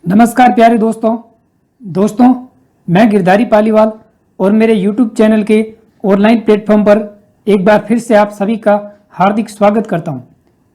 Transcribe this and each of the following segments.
नमस्कार प्यारे दोस्तों मैं गिरधारी पालीवाल और मेरे YouTube चैनल के ऑनलाइन प्लेटफॉर्म पर एक बार फिर से आप सभी का हार्दिक स्वागत करता हूं।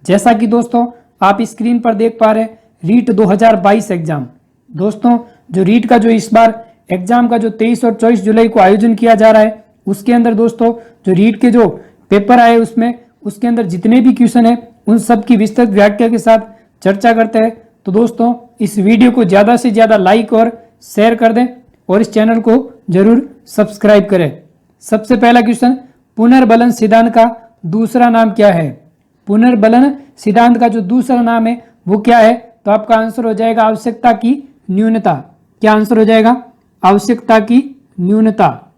जैसा कि दोस्तों आप स्क्रीन पर देख पा रहे हैं रीट 2022 एग्जाम। दोस्तों जो रीट का जो इस बार एग्जाम का जो 23 और 24 जुलाई को आयोजन किया जा रहा है, उसके अंदर दोस्तों जो रीट के जो पेपर आए उसके अंदर जितने भी क्वेश्चन है उन सब की विस्तृत व्याख्या के साथ चर्चा करते हैं। तो दोस्तों इस वीडियो को ज़्यादा से ज़्यादा लाइक और शेयर कर दें और इस चैनल को जरूर सब्सक्राइब करें। सबसे पहला क्वेश्चन, पुनर्बलन सिद्धांत का दूसरा नाम क्या है? पुनर्बलन सिद्धांत का जो दूसरा नाम है वो क्या है? तो आपका आंसर हो जाएगा आवश्यकता की न्यूनता। क्या आंसर हो जाएगा? आवश्यकता की न्यूनता।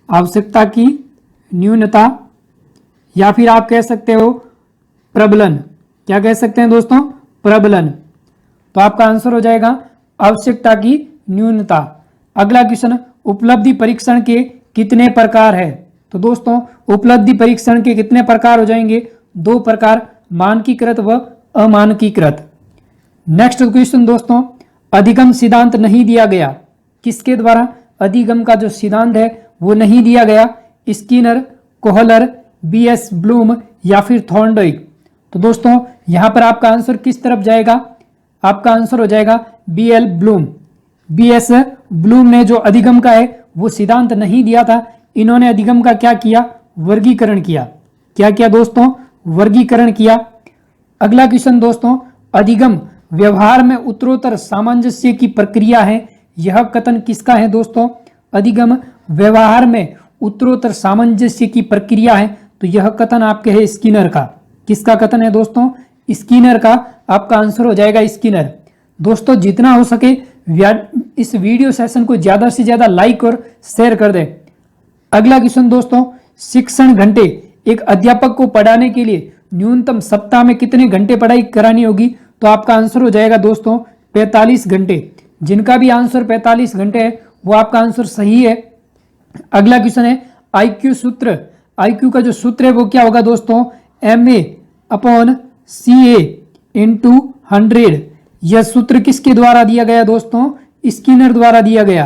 आवश्यकता की न्यूनता या फिर आप कह सकते हो प्रबलन। क्या कह सकते हैं दोस्तों? प्रबलन। तो आपका आंसर हो जाएगा आवश्यकता की न्यूनता। अगला क्वेश्चन, उपलब्धि परीक्षण के कितने प्रकार है? तो दोस्तों उपलब्धि परीक्षण के कितने प्रकार हो जाएंगे? 2 प्रकार, मानकीकृत व अमानकीकृत। नेक्स्ट क्वेश्चन दोस्तों, अधिगम सिद्धांत नहीं दिया गया। किसके द्वारा अधिगम का जो सिद्धांत है वो नहीं दिया गया? स्किनर, कोहलर, बीएस ब्लूम या फिर थॉर्नडाइक। तो दोस्तों यहां पर आपका आंसर किस तरफ जाएगा? आपका आंसर हो जाएगा बीएल ब्लूम। बीएस ब्लूम ने जो अधिगम का है वो सिद्धांत नहीं दिया था। इन्होंने अधिगम का क्या किया? वर्गीकरण किया। क्या किया दोस्तों? वर्गीकरण किया। अगला क्वेश्चन दोस्तों, अधिगम व्यवहार में उत्तरोत्तर सामंजस्य की प्रक्रिया है। यह कथन किसका है दोस्तों? अधिगम व्यवहार में उत्तरोत्तर सामंजस्य की प्रक्रिया है। तो यह कथन आपके है स्किनर का। किसका कथन है दोस्तों? स्किनर का। आपका आंसर हो जाएगा स्किनर। दोस्तों जितना हो सके इस वीडियो सेशन को ज्यादा से ज्यादा लाइक और शेयर कर दें। अगला क्वेश्चन दोस्तों, शिक्षण घंटे एक अध्यापक को पढ़ाने के लिए न्यूनतम सप्ताह में कितने घंटे पढ़ाई करानी होगी? तो आपका आंसर हो जाएगा दोस्तों 45 घंटे। जिनका भी आंसर 45 घंटे है वो आपका आंसर सही है। अगला क्वेश्चन है आईक्यू सूत्र। आईक्यू का जो सूत्र है वो क्या होगा दोस्तों? MA/CA × 100। यह सूत्र किसके द्वारा दिया गया दोस्तों? स्किनर द्वारा दिया गया।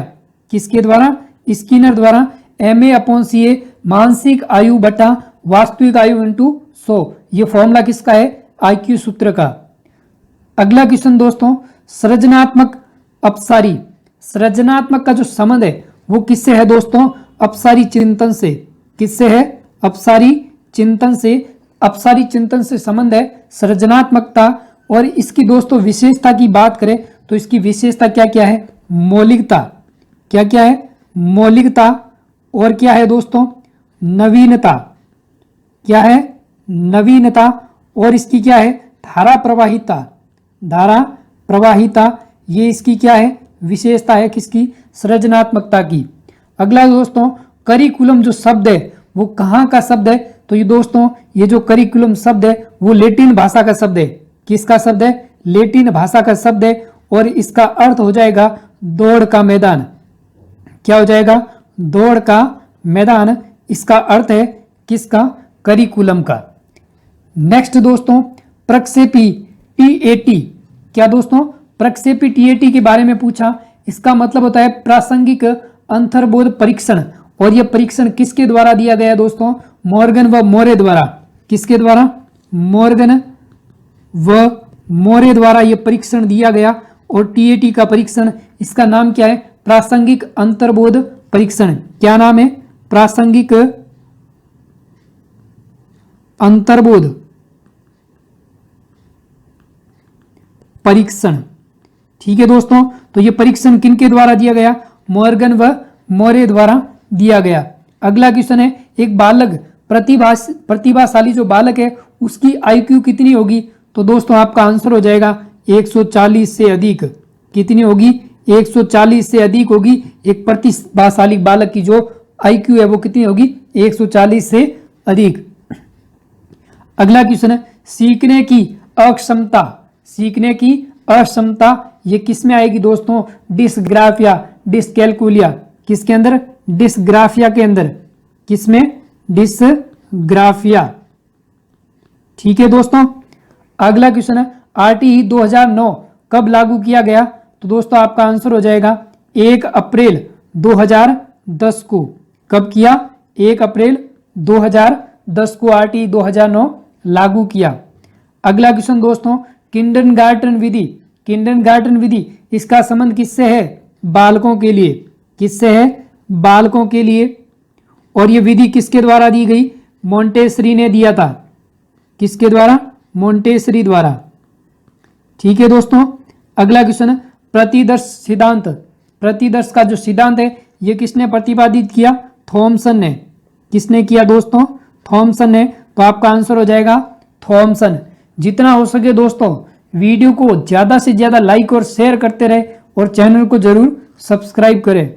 किसके द्वारा? स्किनर द्वारा। MA/CA मानसिक आयु बटा वास्तविक आयु × 100। यह फॉर्मूला किसका है? आईक्यू सूत्र का। अगला क्वेश्चन दोस्तों, सृजनात्मक अपसारी। सृजनात्मक का जो संबंध है वो किससे है दोस्तों? अपसारी चिंतन से। किससे है? अपसारी चिंतन से। अपसारी चिंतन से संबंध है सृजनात्मकता। और इसकी दोस्तों विशेषता की बात करें तो इसकी विशेषता क्या क्या है? मौलिकता। क्या क्या है? मौलिकता। और क्या है दोस्तों? नवीनता। क्या है? नवीनता। और इसकी क्या है? धारा प्रवाहिता। धारा प्रवाहिता ये इसकी क्या है? विशेषता है। किसकी? सृजनात्मकता की। अगला दोस्तों, करिकुलम जो शब्द है वो कहाँ का शब्द है? तो ये दोस्तों ये जो करिकुलम शब्द है वो लैटिन भाषा का शब्द है। किसका शब्द है? लैटिन भाषा का शब्द है। और इसका अर्थ हो जाएगा दौड़ का मैदान। क्या हो जाएगा? दौड़ का मैदान। इसका अर्थ है किसका? करिकुलम का। नेक्स्ट दोस्तों, प्रक्षेपी TAT। क्या दोस्तों? प्रक्षेपी TAT के बारे में पूछा। इसका मतलब होता है प्रासंगिक अंतर्बोध परीक्षण। और यह परीक्षण किसके द्वारा दिया गया दोस्तों? मॉर्गन व मोरे द्वारा। किसके द्वारा? मॉर्गन व मोरे द्वारा यह परीक्षण दिया गया। और TAT का परीक्षण, इसका नाम क्या है? प्रासंगिक अंतर्बोध परीक्षण। क्या नाम है? प्रासंगिक अंतर्बोध परीक्षण। ठीक है दोस्तों, तो यह परीक्षण किनके द्वारा दिया गया? मॉर्गन व मोरे द्वारा दिया गया। अगला क्वेश्चन है, एक बालक प्रतिभाशाली जो बालक है उसकी IQ कितनी होगी? तो दोस्तों आपका आंसर हो जाएगा 140 से अधिक। कितनी होगी? 140 से अधिक होगी। एक प्रतिभाशाली बालक की जो IQ है वो कितनी होगी? 140 से अधिक। अगला क्वेश्चन है, सीखने की अक्षमता। सीखने की अक्षमता ये किस में आएगी दोस्तों? Dysgraphia, dyscalculia. किसके अंदर? डिस्ग्राफिया के अंदर। किसमें? डिस्ग्राफिया। ठीक है दोस्तों। अगला क्वेश्चन है, RTE 2009 कब लागू किया गया? तो दोस्तों आपका आंसर हो जाएगा 1 अप्रैल 2010 को। कब किया? 1 अप्रैल 2010 को RTE 2009 लागू किया। अगला क्वेश्चन दोस्तों, किंडरगार्टन विधि। किंडरगार्टन विधि, इसका संबंध किससे है? बालकों के लिए। किससे है? बालकों के लिए। और यह विधि किसके द्वारा दी गई? मोंटेसरी ने दिया था। किसके द्वारा? मोंटेसरी द्वारा। ठीक है दोस्तों। अगला क्वेश्चन, प्रतिदर्श सिद्धांत। प्रतिदर्श का जो सिद्धांत है यह किसने प्रतिपादित किया? थॉमसन ने। किसने किया दोस्तों? थॉमसन ने। तो आपका आंसर हो जाएगा थॉमसन। जितना हो सके दोस्तों वीडियो को ज्यादा से ज्यादा लाइक और शेयर करते रहे और चैनल को जरूर सब्सक्राइब करें।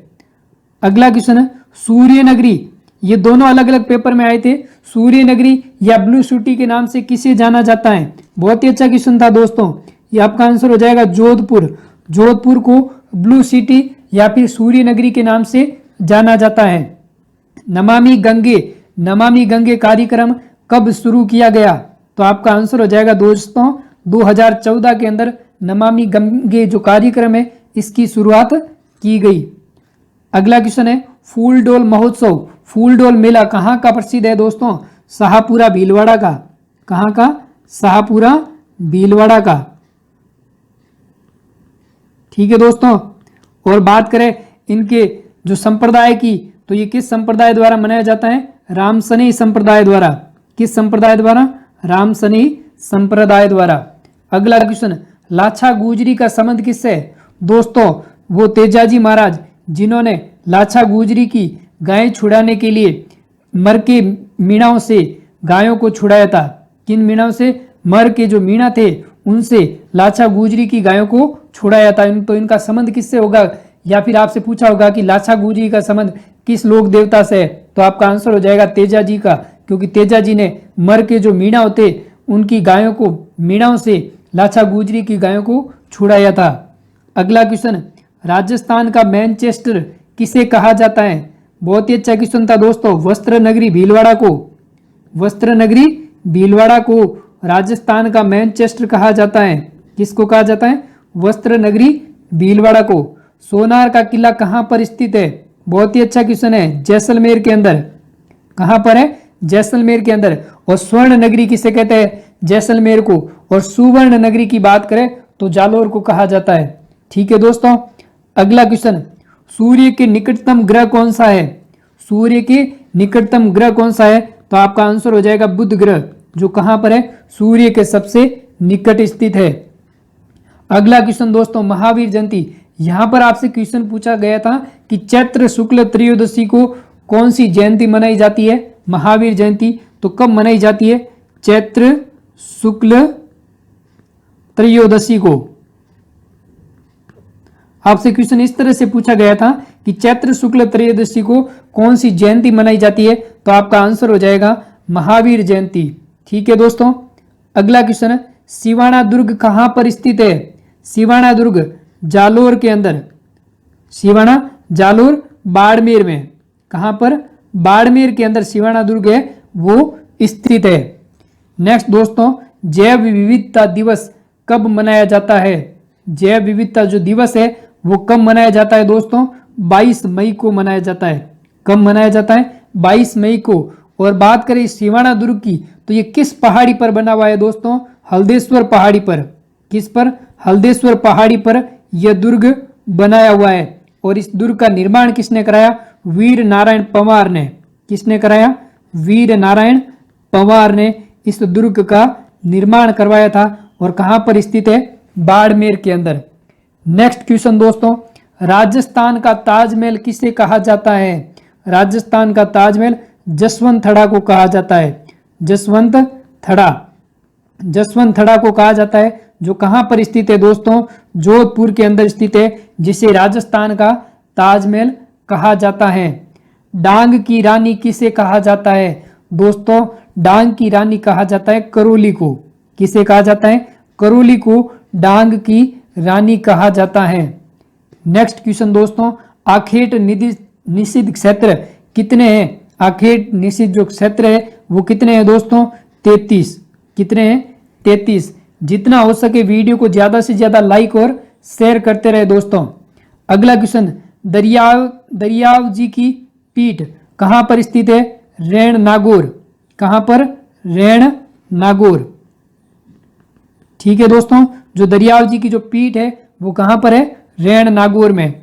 अगला क्वेश्चन है सूर्य नगरी। ये दोनों अलग अलग पेपर में आए थे। सूर्य नगरी या ब्लू सिटी के नाम से किसे जाना जाता है? बहुत ही अच्छा क्वेश्चन था दोस्तों। ये आपका आंसर हो जाएगा जोधपुर। जोधपुर को ब्लू सिटी या फिर सूर्य नगरी के नाम से जाना जाता है। नमामि गंगे। नमामि गंगे कार्यक्रम कब शुरू किया गया? तो आपका आंसर हो जाएगा दोस्तों 2014 के अंदर नमामि गंगे जो कार्यक्रम है इसकी शुरुआत की गई। अगला क्वेश्चन है फूलडोल महोत्सव। फूलडोल मेला कहाँ का प्रसिद्ध है दोस्तों? शाहपुरा भीलवाड़ा का। कहाँ का? शाहपुरा भीलवाड़ा का। ठीक है दोस्तों। और बात करें इनके जो संप्रदाय की, तो ये किस संप्रदाय द्वारा मनाया जाता है? रामसनेही संप्रदाय द्वारा। किस संप्रदाय द्वारा? रामसनेही संप्रदाय द्वारा। अगला क्वेश्चन, लाछा गुजरी का संबंध किससे है? दोस्तों वो तेजाजी महाराज जिन्होंने लाछा गुजरी की गायें छुड़ाने के लिए मर के मीणाओं से गायों को छुड़ाया था। किन मीणाओं से? मर के जो मीणा थे उनसे लाछा गुजरी की गायों को छुड़ाया था। तो इनका संबंध किससे होगा? या फिर आपसे पूछा होगा कि लाछा गुजरी का संबंध किस लोक देवता से है? तो आपका आंसर हो जाएगा तेजाजी का, क्योंकि तेजाजी ने मर के जो मीणा होते उनकी गायों को मीणाओं से लाछा गुजरी की गायों को छुड़ाया था। अगला क्वेश्चन, राजस्थान का मैनचेस्टर किसे कहा जाता है? बहुत ही अच्छा क्वेश्चन था दोस्तों। वस्त्र नगरी भीलवाड़ा को। वस्त्र नगरी भीलवाड़ा को राजस्थान का मैनचेस्टर कहा जाता है। किसको कहा जाता है? वस्त्र नगरी भीलवाड़ा को। सोनार का किला कहाँ पर स्थित है? बहुत ही अच्छा क्वेश्चन है। जैसलमेर के अंदर। कहाँ पर है? जैसलमेर के अंदर। और स्वर्ण नगरी किसे कहते हैं? जैसलमेर को। और सुवर्ण नगरी की बात करें तो जालोर को कहा जाता है। ठीक है दोस्तों। अगला क्वेश्चन, सूर्य के निकटतम ग्रह कौन सा है? सूर्य के निकटतम ग्रह कौन सा है? तो आपका आंसर हो जाएगा बुध ग्रह, जो कहां पर है? सूर्य के सबसे निकट स्थित है। अगला क्वेश्चन दोस्तों, महावीर जयंती। यहां पर आपसे क्वेश्चन पूछा गया था कि चैत्र शुक्ल त्रयोदशी को कौन सी जयंती मनाई जाती है? महावीर जयंती। तो कब मनाई जाती है? चैत्र शुक्ल त्रयोदशी को। आपसे क्वेश्चन इस तरह से पूछा गया था कि चैत्र शुक्ल त्रयोदशी को कौन सी जयंती मनाई जाती है? तो आपका आंसर हो जाएगा महावीर जयंती। ठीक है दोस्तों। अगला क्वेश्चन है सिवाना दुर्ग कहां पर स्थित है? सिवाना दुर्ग जालोर के अंदर। सिवाना जालोर बाड़मेर में। कहां पर? बाड़मेर के अंदर सिवाना दुर्ग है वो स्थित है। नेक्स्ट दोस्तों, जैव विविधता दिवस कब मनाया जाता है? जैव विविधता जो दिवस है वो कब मनाया जाता है दोस्तों? 22 मई को मनाया जाता है। कब मनाया जाता है? 22 मई को। और बात करें सिवाना दुर्ग की, तो ये किस पहाड़ी पर बना हुआ है दोस्तों? हल्देश्वर पहाड़ी पर। किस पर? हल्देश्वर पहाड़ी पर यह दुर्ग बनाया हुआ है। और इस दुर्ग का निर्माण किसने कराया? वीर नारायण पंवार ने। किसने कराया? वीर नारायण पंवार ने इस दुर्ग का निर्माण करवाया था। और कहां पर स्थित है? बाड़मेर के अंदर। नेक्स्ट क्वेश्चन दोस्तों, राजस्थान का ताजमहल किसे कहा जाता है? राजस्थान का ताजमहल जसवंत थड़ा को कहा जाता है। जसवंत थड़ा। जसवंत थड़ा को कहा जाता है, जो कहां पर स्थित है दोस्तों? जोधपुर के अंदर स्थित है, जिसे राजस्थान का ताजमहल कहा जाता है। डांग की रानी किसे कहा जाता है? दोस्तों डांग की रानी कहा जाता है करौली को। किसे कहा जाता है? करौली को डांग की रानी कहा जाता है। नेक्स्ट क्वेश्चन दोस्तों, आखेट निषिद्ध क्षेत्र कितने हैं? आखेट निषिद्ध जो क्षेत्र है वो कितने हैं दोस्तों? 33। कितने हैं? 33। जितना हो सके वीडियो को ज्यादा से ज्यादा लाइक और शेयर करते रहे दोस्तों। अगला क्वेश्चन, दरियाव जी की पीठ कहां पर स्थित है? रैण नागौर। कहां पर? रैण नागौर। ठीक है दोस्तों, जो दरियाव जी की जो पीठ है वो कहां पर है? रैण नागौर में।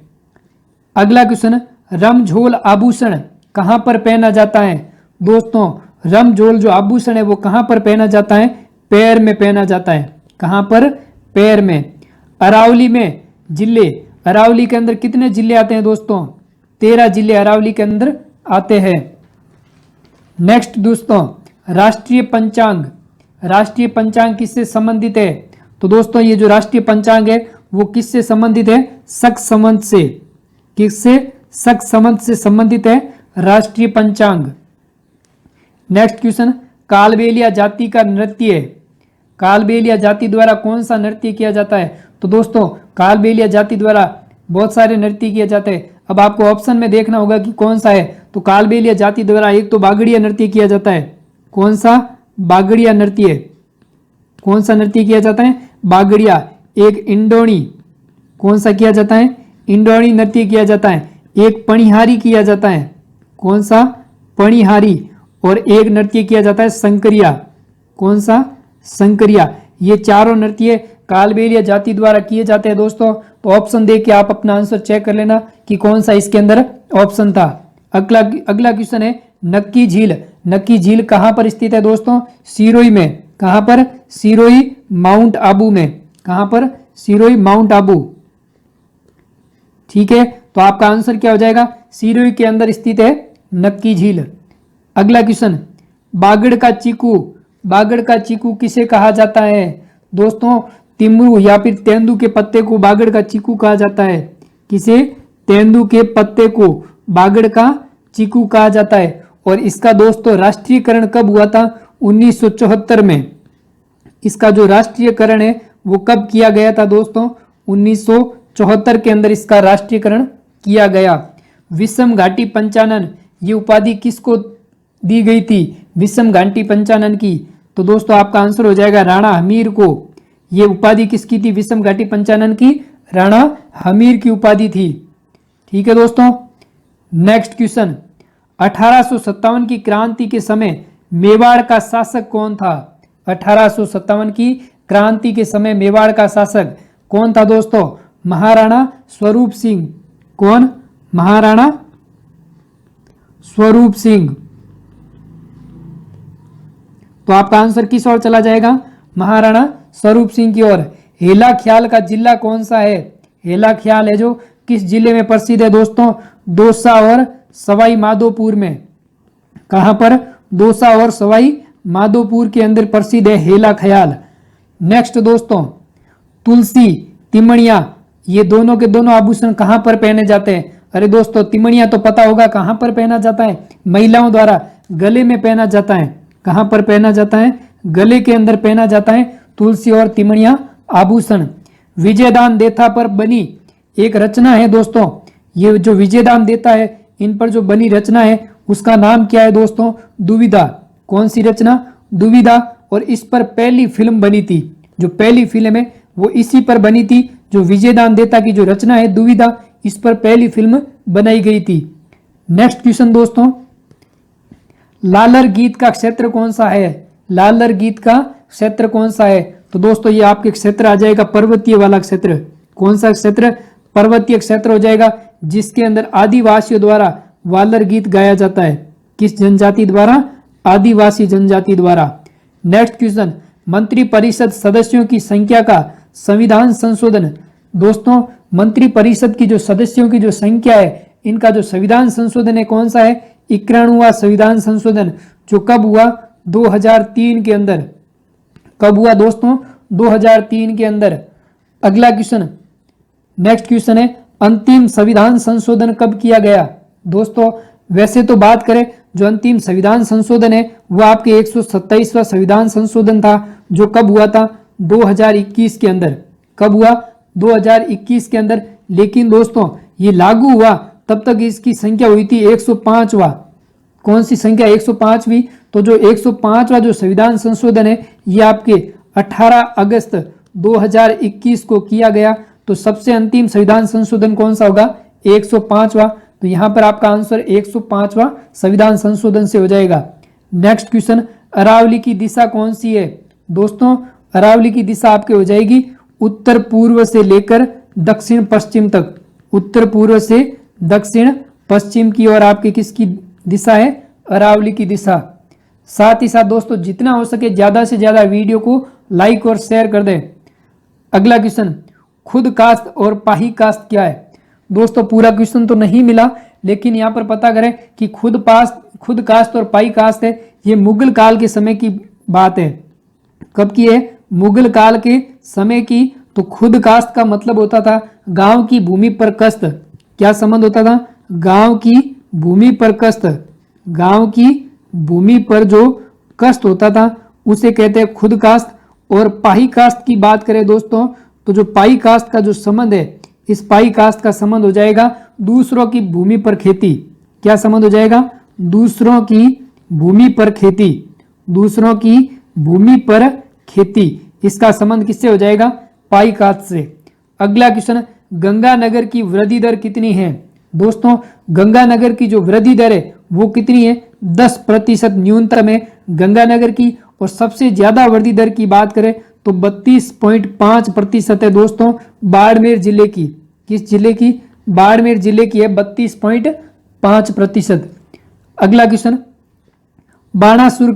अगला क्वेश्चन, रमझोल आभूषण कहां पर पहना जाता है? दोस्तों रमझोल जो आभूषण है वो कहां पर पहना जाता है? पैर में पहना जाता है। कहां पर? पैर में। अरावली में जिले, अरावली के अंदर कितने जिले आते हैं दोस्तों? 13 जिले अरावली के अंदर आते हैं। नेक्स्ट दोस्तों, राष्ट्रीय पंचांग, राष्ट्रीय पंचांग किससे संबंधित है? तो दोस्तों ये जो राष्ट्रीय पंचांग है वो किससे संबंधित है? शक संवत से। किससे? शक संवत से संबंधित है राष्ट्रीय पंचांग। नेक्स्ट क्वेश्चन, कालबेलिया जाति का नृत्य, कालबेलिया जाति द्वारा कौन सा नृत्य किया जाता है? तो दोस्तों कालबेलिया जाति द्वारा बहुत सारे नृत्य किए जाते हैं। अब आपको ऑप्शन में देखना होगा कि कौन सा है। तो कालबेलिया जाति द्वारा एक तो बागड़िया नृत्य किया जाता है। कौन सा? बागड़िया नृत्य। कौन सा नृत्य किया जाता है? बागड़िया। एक इंडोणी, कौन सा किया जाता है? इंडोणी नृत्य किया जाता है। एक पणिहारी किया जाता है। कौन सा? पणिहारी। और एक नृत्य किया जाता है संकरिया। कौन सा? संकरिया। ये चारों नृत्य कालबेलिया जाति द्वारा किए जाते हैं दोस्तों। तो ऑप्शन देख के आप अपना आंसर चेक कर लेना कि कौन सा इसके अंदर ऑप्शन था। अगला क्वेश्चन है, नक्की झील, नक्की झील कहां पर स्थित है दोस्तों? सिरोही में। कहां पर? सिरोही माउंट आबू में। कहां पर? सिरोही माउंट आबू। ठीक है, तो आपका आंसर क्या हो जाएगा? सिरोही के अंदर स्थित है नक्की झील। अगला क्वेश्चन, बागड़ का चीकू, बागड़ का चीकू किसे कहा जाता है? दोस्तों तिमरू या फिर तेंदू के पत्ते को बागड़ का चीकू कहा जाता है। किसे? तेंदू के पत्ते को बागड़ का चीकू कहा जाता है। और इसका दोस्तों राष्ट्रीयकरण कब हुआ था? 1974 में। इसका जो राष्ट्रीयकरण है वो कब किया गया था दोस्तों? 1974 के अंदर इसका राष्ट्रीयकरण किया गया। विषम घाटी पंचानन, ये उपाधि किसको दी गई थी? विषम घाटी पंचानन की। तो दोस्तों आपका आंसर हो जाएगा राणा हमीर को। ये उपाधि किसकी थी? विषम घाटी पंचानन की राणा हमीर की उपाधि थी। ठीक है दोस्तों, नेक्स्ट क्वेश्चन, 1857 की क्रांति के समय मेवाड़ का शासक कौन था? 1857 की क्रांति के समय मेवाड़ का शासक कौन था दोस्तों? महाराणा स्वरूप सिंह। कौन? महाराणा स्वरूप सिंह। तो आपका आंसर किस ओर चला जाएगा? महाराणा स्वरूप सिंह की ओर। हेला ख्याल का जिला कौन सा है? हेला ख्याल है जो किस जिले में प्रसिद्ध है दोस्तों? दौसा और सवाई माधोपुर में। कहां पर? दौसा और सवाई माधोपुर के अंदर प्रसिद्ध है हेला ख्याल। नेक्स्ट दोस्तों, तुलसी तिमणिया, ये दोनों के दोनों आभूषण कहां पर पहने जाते हैं? अरे दोस्तों तिमणिया तो पता होगा कहां पर पहना जाता है? महिलाओं द्वारा गले में पहना जाता है। कहां पर पहना जाता है? गले के अंदर पहना जाता है तुलसी और तिमणिया आभूषण। विजयदान देथा पर बनी एक रचना है दोस्तों, ये जो विजयदान देता है इन पर जो बनी रचना है उसका नाम क्या है दोस्तों? दुविधा। कौन सी रचना? दुविधा। और इस पर पहली फिल्म बनी थी, जो पहली फिल्म है वो इसी पर बनी थी। जो विजयदान देता की जो रचना है दुविधा, इस पर पहली फिल्म बनाई गई थी। नेक्स्ट क्वेश्चन दोस्तों, लालर गीत का क्षेत्र कौन सा है? लालर गीत का क्षेत्र कौन सा है? तो दोस्तों ये आपके क्षेत्र आ जाएगा पर्वतीय वाला क्षेत्र। कौन सा क्षेत्र? पर्वतीय क्षेत्र हो जाएगा, जिसके अंदर आदिवासियों द्वारा वालर गीत गाया जाता है। किस जनजाति द्वारा? आदिवासी जनजाति द्वारा। नेक्स्ट क्वेश्चन, मंत्री परिषद सदस्यों की संख्या का संविधान संशोधन। दोस्तों मंत्री परिषद की जो सदस्यों की जो संख्या है इनका जो संविधान संशोधन है कौन सा है? 91वां संविधान संशोधन, जो कब हुआ? 2003 के अंदर। कब हुआ दोस्तों? 2003 के अंदर। अगला क्वेश्चन, नेक्स्ट क्वेश्चन है, अंतिम संविधान संशोधन कब किया गया? दोस्तों वैसे तो बात करें जो अंतिम संविधान संशोधन है वो आपके 127वां संविधान संशोधन था, जो कब हुआ था? 2021 के अंदर। कब हुआ? 2021 के अंदर। लेकिन दोस्तों ये लागू हुआ तब तक इसकी संख्या हुई थी 105वां। कौन सी संख्या? 105वीं। तो जो 105वां जो संविधान संशोधन है ये आपके 18 अगस्त 2021 को किया गया। तो सबसे अंतिम संविधान संशोधन कौन सा होगा? 105वां। तो यहां पर आपका आंसर 105वां संविधान संशोधन से हो जाएगा। नेक्स्ट क्वेश्चन, अरावली की दिशा कौन सी है? दोस्तों अरावली की दिशा आपके हो जाएगी उत्तर पूर्व से लेकर दक्षिण पश्चिम तक। उत्तर पूर्व से दक्षिण पश्चिम की ओर आपकी किसकी दिशा है? अरावली की दिशा। साथ ही साथ दोस्तों जितना हो सके ज्यादा से ज्यादा वीडियो को लाइक और शेयर कर दें। अगला क्वेश्चन, खुद कास्त और पाही कास्त क्या है? दोस्तों पूरा क्वेश्चन तो नहीं मिला, लेकिन यहां पर पता करें कि खुद कास्त और पाई कास्त है, ये मुगल काल के समय की बात है। कब की है? मुगल काल के समय की। तो खुद कास्त का मतलब होता था गांव की भूमि पर कस्त। क्या संबंध होता था? गांव की भूमि पर कस्त। गांव की भूमि पर जो कष्ट होता था उसे कहते हैं खुद कास्त। और पाही कास्त की बात करें दोस्तों, तो जो पाई कास्त का जो संबंध है, इस पाई कास्त का संबंध हो जाएगा दूसरों की भूमि पर खेती। क्या संबंध हो जाएगा? दूसरों की भूमि पर खेती। दूसरों की भूमि पर खेती, इसका संबंध किससे हो जाएगा? पाई कास्त से। अगला क्वेश्चन, गंगानगर की वृद्धि दर कितनी है? दोस्तों गंगानगर की जो वृद्धि दर है वो कितनी है? 10% न्यूनतम है गंगानगर की। और सबसे ज्यादा वृद्धि दर की बात करें तो 32.5% है दोस्तों बाड़मेर जिले की। किस जिले की? बाड़मेर जिले की है 32.5%। अगला क्वेश्चन, बाणासुर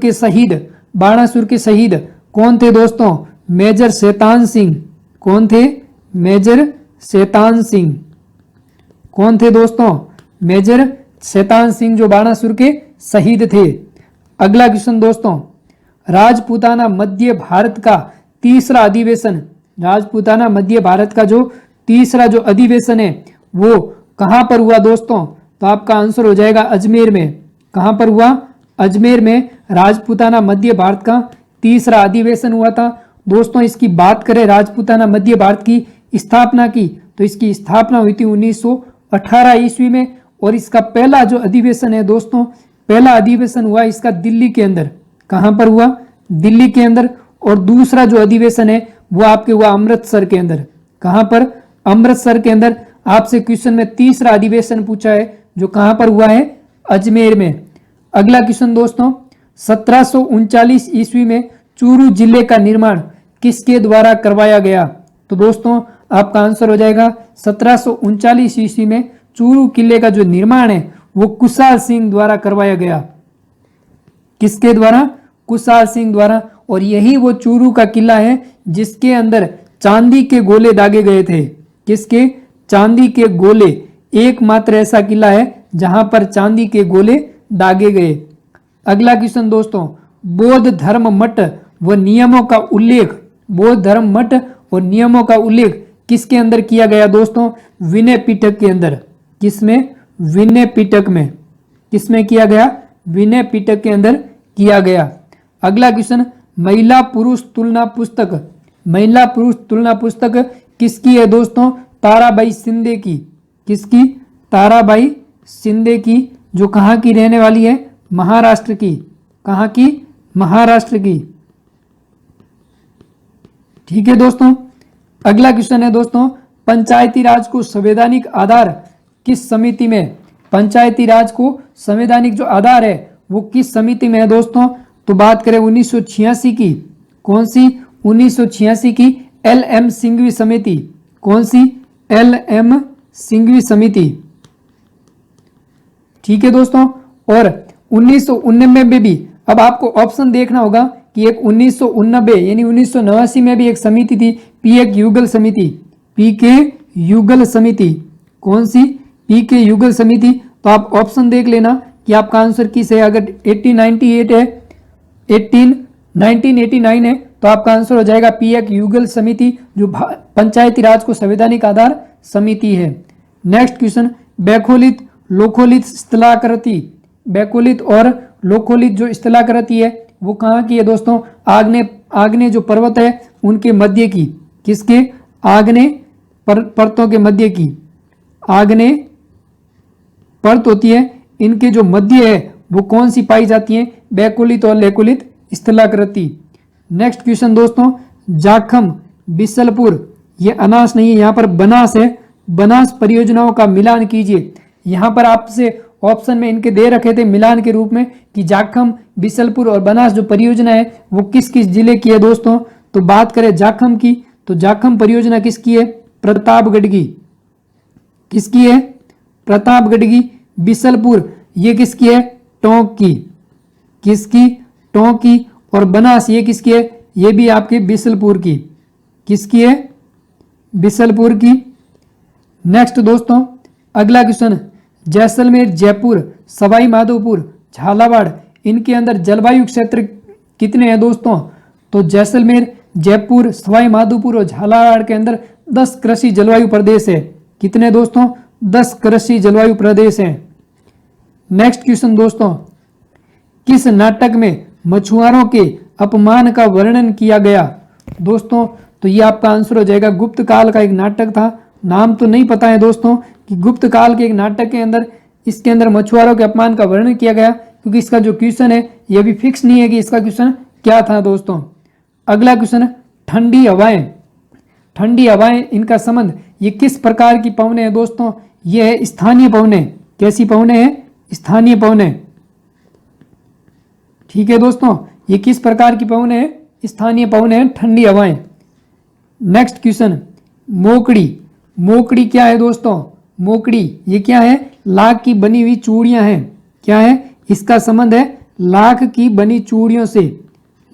के शहीद कौन थे दोस्तों? मेजर शैतान सिंह। कौन थे? मेजर शैतान सिंह। कौन थे दोस्तों? मेजर शैतान सिंह जो बाणासुर के शहीद थे। अगला क्वेश्चन दोस्तों, राजपूताना मध्य भारत का तीसरा अधिवेशन। राजपूताना मध्य भारत का जो तीसरा जो अधिवेशन है वो कहां पर हुआ दोस्तों? तो आपका आंसर हो जाएगा अजमेर में। कहां पर हुआ? अजमेर में राजपूताना मध्य भारत का तीसरा अधिवेशन हुआ था। दोस्तों इसकी बात करें राजपूताना मध्य भारत की स्थापना की, तो इसकी स्थापना हुई थी 1918 ईस्वी में। और इसका पहला जो अधिवेशन है दोस्तों, पहला अधिवेशन हुआ इसका दिल्ली के अंदर। कहां पर हुआ? दिल्ली के अंदर। और दूसरा जो अधिवेशन है वो आपके हुआ अमृतसर के अंदर। कहां पर? अमृतसर के अंदर। आपसे क्वेश्चन में तीसरा अधिवेशन पूछा है जो कहां पर हुआ है? अजमेर में। अगला क्वेश्चन दोस्तों, 1739 ईस्वी में चूरू जिले का निर्माण किसके द्वारा करवाया गया? तो दोस्तों आपका आंसर हो जाएगा 1739 ईस्वी में चूरू किले का जो निर्माण है वो कुशाल सिंह द्वारा करवाया गया। किसके द्वारा? कुशाल सिंह द्वारा। और यही वो चूरू का किला है जिसके अंदर चांदी के गोले दागे गए थे। किसके? चांदी के गोले। एकमात्र ऐसा किला है जहां पर चांदी के गोले दागे गए। अगला क्वेश्चन दोस्तों, बौद्ध धर्म मठ व नियमों का उल्लेख, बौद्ध धर्म मठ और नियमों का उल्लेख किसके अंदर किया गया दोस्तों? विनय पिटक के अंदर। किसमें? विनय पिटक में। किसमें किया गया? विनय पिटक के अंदर किया गया। अगला क्वेश्चन, महिला पुरुष तुलना पुस्तक। महिला पुरुष तुलना पुस्तक किसकी है दोस्तों? ताराबाई शिंदे की। किसकी? ताराबाई शिंदे की, जो कहां की रहने वाली है? महाराष्ट्र की। कहां की? महाराष्ट्र की। ठीक है दोस्तों। अगला क्वेश्चन है दोस्तों, पंचायती राज को संवैधानिक आधार किस समिति में? पंचायती राज को संवैधानिक जो आधार है वो किस समिति में है दोस्तों? तो बात करें 1986 की। कौन सी? 1986 की LM सिंघवी समिति। कौन सी? LM सिंघवी समिति। ठीक है दोस्तों। और 1989 में भी अब आपको ऑप्शन देखना होगा कि एक 1989 यानी 1989 में भी एक समिति थी, पीके युगल समिति। पीके युगल समिति। कौन सी? पीके युगल समिति। तो आप ऑप्शन देख लेना कि आपका आंसर किस है। अगर 1898 है, 1989 है तो आपका आंसर हो जाएगा पीके युगल समिति, जो पंचायती राज को संवैधानिक आधार समिति है। नेक्स्ट क्वेश्चन, बैखोलित लोखोलित स्थलाकृति। बैखोलित और लोखोलित जो स्थलाकृति है वो कहाँ की है दोस्तों? आग्नेय जो पर्वत है उनके मध्य की। किसके? आग्नेय पर्वतों के मध्य की। आग्नेय पर्वत होती है, इनके जो मध्य है वो कौन सी पाई जाती है? बैकुलित और लेकुलित स्थलाकृति। नेक्स्ट क्वेश्चन दोस्तों, जाखम, बिसलपुर, ये अनास नहीं है, यहाँ पर बनास है, बनास परियोजनाओं का मिलान कीजिए। यहाँ पर आपसे ऑप्शन में इनके दे रखे थे मिलान के रूप में कि जाखम, बिसलपुर और बनास जो परियोजना है वो किस किस जिले की है दोस्तों। तो बात करें जाखम की, तो जाखम परियोजना किसकी है? प्रतापगढ़ की। किसकी है? प्रतापगढ़ की। बिसलपुर ये किसकी है? टोंक की। किसकी? टोंक की। और बनास ये किसकी है? ये भी आपके बिसलपुर की। किसकी है? बिसलपुर की। नेक्स्ट दोस्तों, अगला क्वेश्चन, जैसलमेर, जयपुर, सवाई माधोपुर, झालावाड़, इनके अंदर जलवायु क्षेत्र कितने हैं दोस्तों? तो जैसलमेर, जयपुर, सवाई माधोपुर और झालावाड़ के अंदर 10 कृषि जलवायु प्रदेश है। कितने दोस्तों? 10 कृषि जलवायु प्रदेश हैं। नेक्स्ट क्वेश्चन दोस्तों, किस नाटक में मछुआरों के अपमान का वर्णन किया गया? दोस्तों तो ये आपका आंसर हो जाएगा, गुप्त काल का एक नाटक था, नाम तो नहीं पता है दोस्तों कि गुप्त काल के एक नाटक के अंदर इसके अंदर मछुआरों के अपमान का वर्णन किया गया, क्योंकि इसका जो क्वेश्चन है ये भी फिक्स नहीं है कि इसका क्वेश्चन क्या था दोस्तों। अगला क्वेश्चन, ठंडी हवाएं, ठंडी हवाएं इनका संबंध ये किस प्रकार की पवनें हैं दोस्तों? ये है स्थानीय पवनें। कैसी पवनें हैं? स्थानीय पवनें। ठीक है दोस्तों, ये किस प्रकार की पवनें हैं? स्थानीय पवनें हैं, ठंडी हवाएं। नेक्स्ट क्वेश्चन, मोकड़ी, मोकड़ी क्या है दोस्तों? मोकड़ी ये क्या है? लाख की बनी हुई चूड़ियां हैं। क्या है? इसका संबंध है लाख की बनी चूड़ियों से।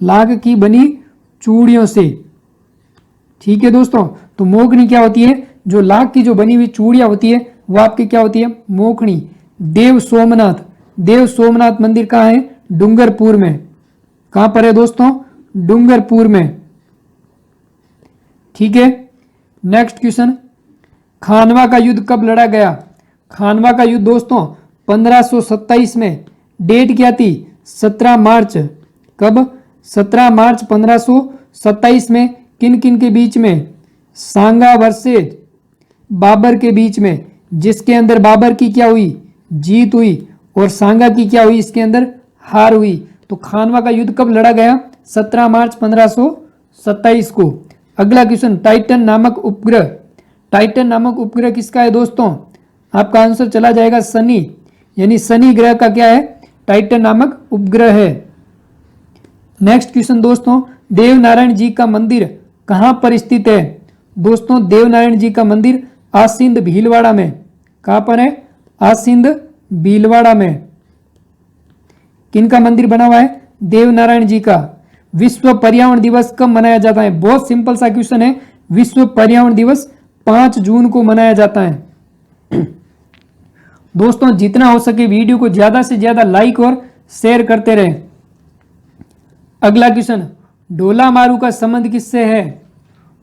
लाख की बनी चूड़ियों से। ठीक है दोस्तों, तो मोकड़ी क्या होती है? जो लाख की जो बनी हुई चूड़ियां होती है वो आपकी क्या होती है? मोकड़ी। देव सोमनाथ, देव सोमनाथ मंदिर कहाँ है? डूंगरपुर में। कहां पर है दोस्तों? डूंगरपुर में। ठीक है। नेक्स्ट क्वेश्चन, खानवा का युद्ध कब लड़ा गया? खानवा का युद्ध दोस्तों 1527 में। डेट क्या थी? 17 मार्च। कब? 17 मार्च 1527 में। किन किन के बीच में? सांगा वर्सेज बाबर के बीच में, जिसके अंदर बाबर की क्या हुई? जीत हुई और सांगा की क्या हुई? इसके अंदर हार हुई। तो खानवा का युद्ध कब लड़ा गया? 17 मार्च 1527 को। अगला क्वेश्चन, टाइटन नामक उपग्रह, टाइटन नामक उपग्रह किसका है दोस्तों? आपका आंसर चला जाएगा शनि, यानी शनि ग्रह का क्या है? टाइटन नामक उपग्रह है। नेक्स्ट क्वेश्चन दोस्तों, देवनारायण जी का मंदिर कहां पर स्थित है? दोस्तों देवनारायण जी का मंदिर आसिंद भीलवाड़ा में। कहां पर है? आसिंद भीलवाड़ा में। किनका मंदिर बना हुआ है? देवनारायण जी का। विश्व पर्यावरण दिवस कब मनाया जाता है? बहुत सिंपल सा क्वेश्चन है। विश्व पर्यावरण दिवस 5 जून को मनाया जाता है। दोस्तों जितना हो सके वीडियो को ज्यादा से ज्यादा लाइक और शेयर करते रहे। अगला क्वेश्चन, ढोला मारू का संबंध किससे है?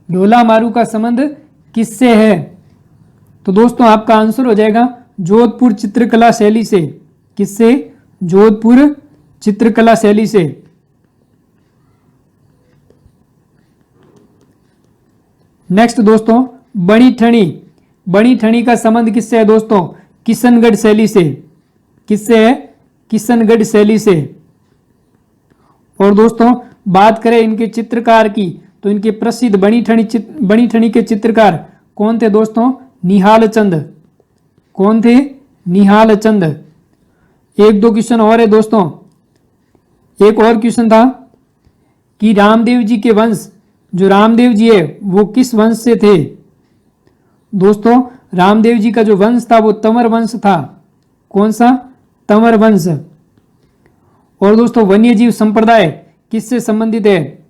ढोला मारू का संबंध किससे है? तो दोस्तों आपका आंसर हो जाएगा जोधपुर चित्रकला शैली से। किससे? जोधपुर चित्रकला शैली से। नेक्स्ट दोस्तों, बड़ी ठणी, बड़ी ठणी का संबंध किससे है दोस्तों? किशनगढ़ शैली से। किससे है? किशनगढ़ शैली से। और दोस्तों बात करें इनके चित्रकार की, तो इनके प्रसिद्ध बड़ी ठणी के चित्रकार कौन थे दोस्तों? निहाल चंद। कौन थे? निहाल चंद। एक दो क्वेश्चन और है दोस्तों। एक और क्वेश्चन था कि रामदेव जी के वंश, जो रामदेव जी है वो किस वंश से थे? दोस्तों रामदेव जी का जो वंश था वो तंवर वंश था। कौन सा? तंवर वंश। और दोस्तों वन्यजीव संप्रदाय किससे संबंधित है?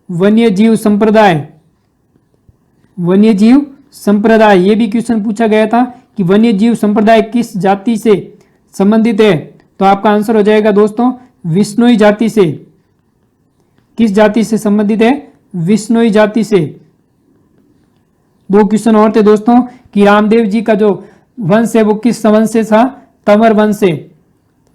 वन्यजीव संप्रदाय। वन्यजीव संप्रदाय, ये भी क्वेश्चन पूछा गया था कि वन्यजीव संप्रदाय किस जाति से संबंधित है? तो आपका आंसर हो जाएगा दोस्तों विश्नोई जाति से। किस जाति से संबंधित है? विश्नोई जाति से। दो क्वेश्चन और थे दोस्तों कि रामदेव जी का जो वंश है वो किस वंश से था? तंवर वंश से।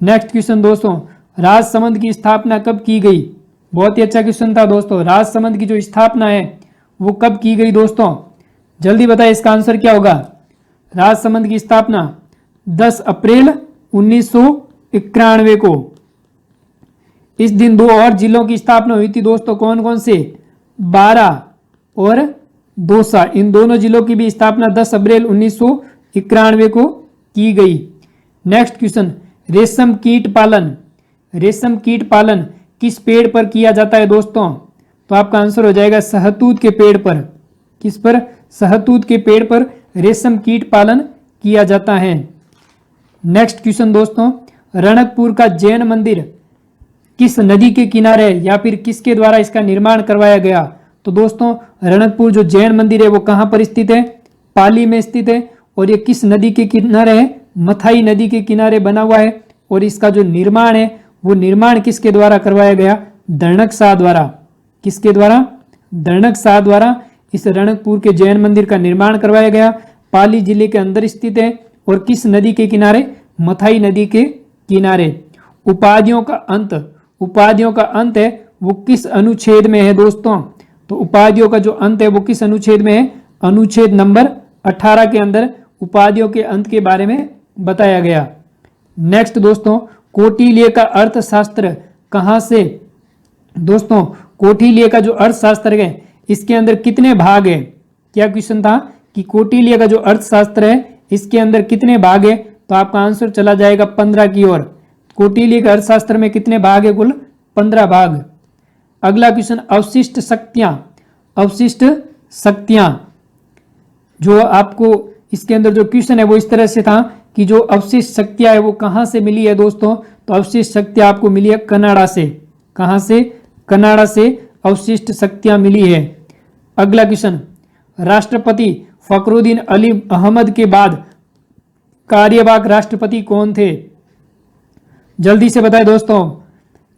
नेक्स्ट क्वेश्चन दोस्तों, राजसमंद की स्थापना कब की गई? बहुत ही अच्छा क्वेश्चन था दोस्तों। राजसमंद की जो स्थापना है वो कब की गई दोस्तों? जल्दी बताएं इसका आंसर क्या होगा? राजसमंद की स्थापना 10 अप्रैल 1991 को। इस दिन दो और जिलों की स्थापना हुई थी दोस्तों, कौन कौन से? बारां और दौसा। इन दोनों जिलों की भी स्थापना 10 अप्रैल 1991 को की गई। नेक्स्ट क्वेश्चन, रेशम कीट पालन। रेशम कीट पालन किस पेड़ पर किया जाता है दोस्तों? तो आपका आंसर हो जाएगा शहतूत के पेड़ पर। किस पर? शहतूत के पेड़ पर रेशम कीट पालन किया जाता है। नेक्स्ट क्वेश्चन दोस्तों, रणकपुर का जैन मंदिर किस नदी के किनारे या फिर किसके द्वारा इसका निर्माण करवाया गया? तो दोस्तों रणकपुर जो जैन मंदिर है वो कहां पर स्थित है? पाली में स्थित है। और ये किस नदी के किनारे है? मथाई नदी के किनारे बना हुआ है। और इसका जो निर्माण है वो निर्माण किसके द्वारा करवाया गया? दर्णक शाह द्वारा। किसके द्वारा? दर्णक शाह द्वारा इस रणकपुर के जैन मंदिर का निर्माण करवाया गया। पाली जिले के अंदर स्थित है। और किस नदी के किनारे? मथाई नदी के किनारे। उपाधियों का अंत, उपाधियों का अंत है वो किस अनुच्छेद में है दोस्तों? तो उपाधियों का जो अंत है वो किस अनुच्छेद में है? अनुच्छेद नंबर 18 के अंदर उपाधियों के अंत के बारे में बताया गया। नेक्स्ट दोस्तों, कौटिल्य का अर्थशास्त्र कहां से? दोस्तों कौटिल्य का जो अर्थशास्त्र है इसके अंदर कितने भाग है? क्या क्वेश्चन था कि कौटिल्य का जो अर्थशास्त्र है इसके अंदर कितने भाग है? तो आपका आंसर चला जाएगा 15 की ओर। कौटिल्य के अर्थशास्त्र में कितने भाग है? कुल 15 भाग। अगला क्वेश्चन, अवशिष्ट शक्तियां। अवशिष्ट शक्तियां जो आपको इसके अंदर जो क्वेश्चन है वो इस तरह से था कि जो अवशिष्ट शक्तियां है वो कहां से मिली है दोस्तों? तो अवशिष्ट शक्तियां आपको मिली है कनाडा से। कहां से? कनाडा से अवशिष्ट शक्तियां मिली है। अगला क्वेश्चन, राष्ट्रपति फखरुद्दीन अली अहमद के बाद कार्यवाहक राष्ट्रपति कौन थे? जल्दी से बताएं दोस्तों।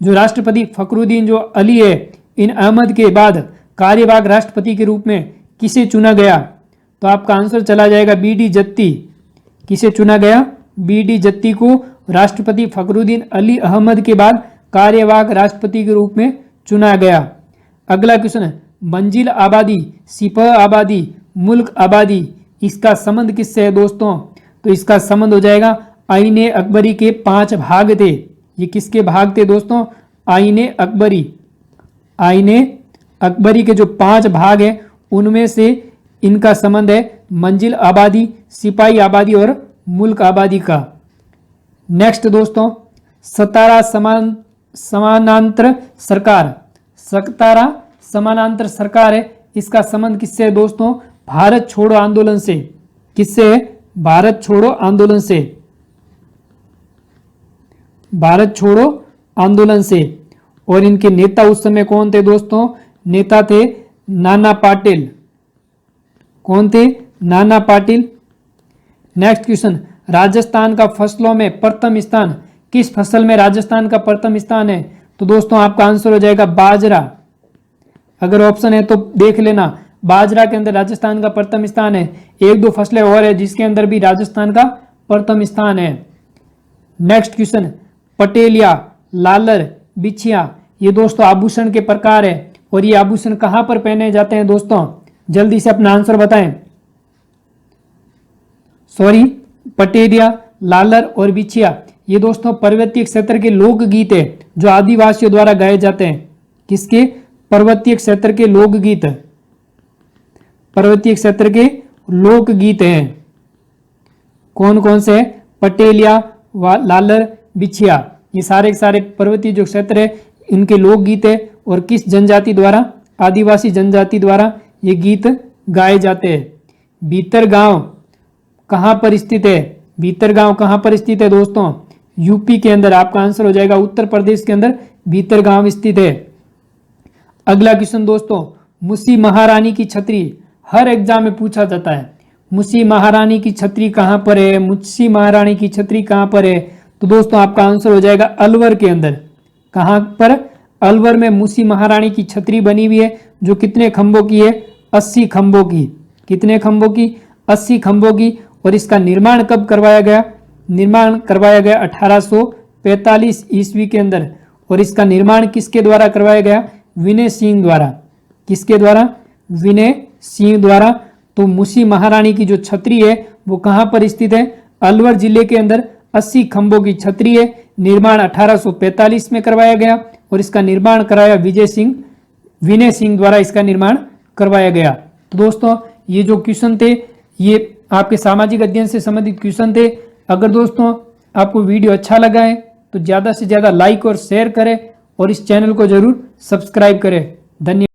जो राष्ट्रपति फखरुद्दीन जो अली है इन अहमद के बाद कार्यवाहक राष्ट्रपति के रूप में किसे चुना गया? तो आपका आंसर चला जाएगा बी.डी. जत्ती। किसे चुना गया? बी.डी. जत्ती को राष्ट्रपति फखरुद्दीन अली अहमद के बाद कार्यवाहक राष्ट्रपति के रूप में चुना गया। अगला क्वेश्चन है, मंजिल आबादी, सिपह आबादी, मुल्क आबादी, इसका संबंध किससे है दोस्तों? तो इसका संबंध हो जाएगा आईने अकबरी के 5 भाग थे। ये किसके भाग थे दोस्तों? आईने अकबरी। आईने अकबरी के जो 5 भाग है उनमें से इनका संबंध है मंजिल आबादी, सिपाही आबादी और मुल्क आबादी का। नेक्स्ट दोस्तों, सतारा समानांतर सरकार। सतारा समानांतर सरकार है, इसका संबंध किससे है दोस्तों? भारत छोड़ो आंदोलन से। किससे है? भारत छोड़ो आंदोलन से। भारत छोड़ो आंदोलन से। और इनके नेता उस समय कौन थे दोस्तों? नेता थे नाना पाटिल। कौन थे? नाना पाटिल। नेक्स्ट क्वेश्चन, राजस्थान का फसलों में प्रथम स्थान, किस फसल में राजस्थान का प्रथम स्थान है? तो दोस्तों आपका आंसर हो जाएगा बाजरा। अगर ऑप्शन है तो देख लेना, बाजरा के अंदर राजस्थान का प्रथम स्थान है। 1-2 फसलें और है जिसके अंदर भी राजस्थान का प्रथम स्थान है। नेक्स्ट क्वेश्चन, पटेलिया, लालर, बिछिया, ये दोस्तों आभूषण के प्रकार है। और ये आभूषण कहां पर पहने जाते हैं दोस्तों? जल्दी से अपना आंसर बताएं। सॉरी, पटेलिया, लालर और बिछिया ये दोस्तों पर्वतीय क्षेत्र के लोकगीत है जो आदिवासियों द्वारा गाए जाते हैं। किसके? पर्वतीय क्षेत्र के लोकगीत। पर्वतीय क्षेत्र के लोकगीत हैं। कौन कौन से? पटेलिया, लालर, बिछिया, ये सारे के सारे पर्वतीय जो क्षेत्र है इनके लोकगीत है। और किस जनजाति द्वारा? आदिवासी जनजाति द्वारा ये गीत गाए जाते हैं। भीतरगांव कहां पर स्थित है? भीतरगांव कहां पर स्थित है दोस्तों? यूपी के अंदर। आपका आंसर हो जाएगा उत्तर प्रदेश के अंदर भीतरगांव स्थित है। अगला क्वेश्चन दोस्तों, मुसी महारानी की छतरी हर एग्जाम में पूछा जाता है। मुसी महारानी की छतरी कहां पर है? मुसी महारानी की छतरी कहां पर है? तो दोस्तों आपका आंसर हो जाएगा अलवर के अंदर। कहां पर? अलवर में मुसी महारानी की छतरी बनी हुई है जो कितने खंभों की है? 80 खंभों की। कितने खंभों की? 80 खंभों की। और इसका निर्माण कब करवाया गया? निर्माण करवाया गया 1845 ईस्वी के अंदर। और इसका निर्माण किसके द्वारा करवाया गया? विनय सिंह द्वारा। किसके द्वारा? विनय सिंह द्वारा। तो मुसी महारानी की जो छतरी है वो कहां पर स्थित है? अलवर जिले के अंदर 80 खंभों की छतरी है। निर्माण 1845 में करवाया गया और इसका निर्माण कराया विनय सिंह द्वारा इसका निर्माण करवाया गया। तो दोस्तों ये जो क्वेश्चन थे ये आपके सामाजिक अध्ययन से संबंधित क्वेश्चन थे। अगर दोस्तों आपको वीडियो अच्छा लगा है तो ज़्यादा से ज़्यादा लाइक और शेयर करें और इस चैनल को जरूर सब्सक्राइब करें। धन्यवाद।